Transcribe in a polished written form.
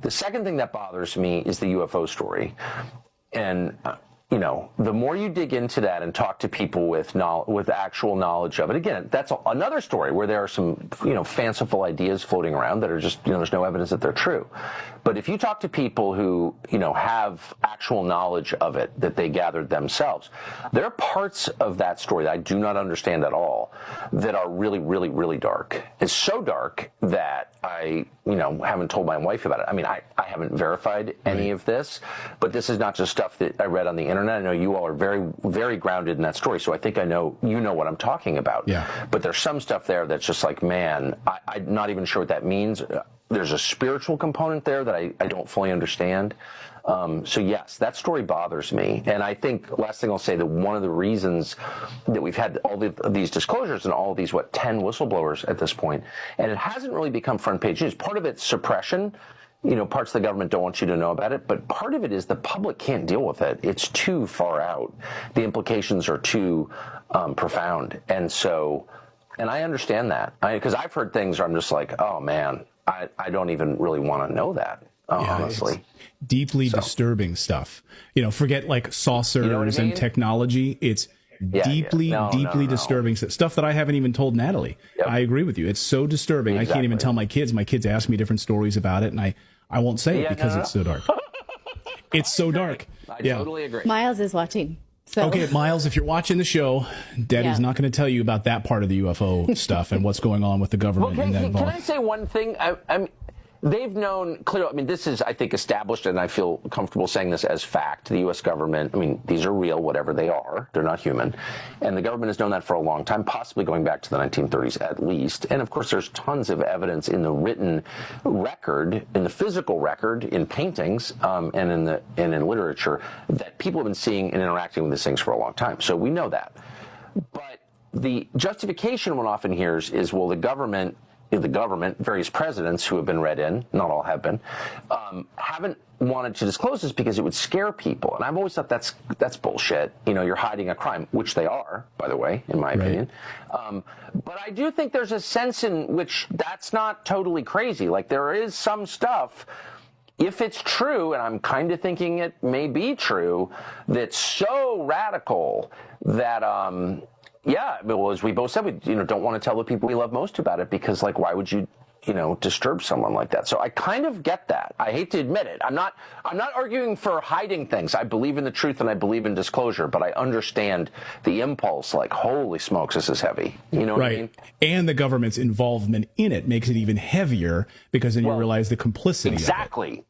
The second thing that bothers me is the UFO story. And, you know, the more you dig into that and talk to people with actual knowledge of it, again, that's another story where there are some, you know, fanciful ideas floating around that are just, you know, there's no evidence that they're true. But if you talk to people who, you know, have actual knowledge of it that they gathered themselves, there are parts of that story that I do not understand at all that are really, really, really dark. It's so dark that I, you know, haven't told my wife about it. I mean, I haven't verified any of this, but this is not just stuff that I read on the internet. I know you all are very, very grounded in that story, so I think I know, you know what I'm talking about. Yeah. But there's some stuff there that's just like, man, I'm not even sure what that means. There's a spiritual component there that I don't fully understand. So yes, that story bothers me. And I think, last thing I'll say, that one of the reasons that we've had all these disclosures and all of these, 10 whistleblowers at this point, and it hasn't really become front page news. Part of it's suppression. You know, parts of the government don't want you to know about it, but part of it is the public can't deal with it. It's too far out. The implications are too profound. And so, and I understand that. Because I've heard things where I'm just like, oh man, I don't even really want to know that, honestly. Deeply disturbing stuff. You know, forget like saucers, you know what I mean? And technology. It's deeply disturbing stuff that I haven't even told Natalie. Yep. I agree with you. It's so disturbing. Exactly. I can't even tell my kids. My kids ask me different stories about it, and I won't say it because it's so dark. It's so dark. I totally agree. Miles is watching. So. Okay, Miles, if you're watching the show, Daddy's not going to tell you about that part of the UFO stuff and what's going on with the government. Well, can I say one thing? They've known clearly. I mean, this is, I think, established, and I feel comfortable saying this as fact. The U.S. government, I mean, these are real, whatever they are. They're not human. And the government has known that for a long time, possibly going back to the 1930s at least. And, of course, there's tons of evidence in the written record, in the physical record, in paintings, and in literature, that people have been seeing and interacting with these things for a long time. So we know that. But the justification one often hears is, well, the government, various presidents who have been read in, not all have been, haven't wanted to disclose this because it would scare people. And I've always thought that's bullshit. You know, you're hiding a crime, which they are, by the way, in my opinion. But I do think there's a sense in which that's not totally crazy. Like, there is some stuff, if it's true, and I'm kind of thinking it may be true, that's so radical that, yeah, well, as we both said, we don't want to tell the people we love most about it because, like, why would you disturb someone like that? So I kind of get that. I hate to admit it. I'm not arguing for hiding things. I believe in the truth and I believe in disclosure, but I understand the impulse. Like, holy smokes, this is heavy. You know what I mean? And the government's involvement in it makes it even heavier because then you realize the complicity. Exactly.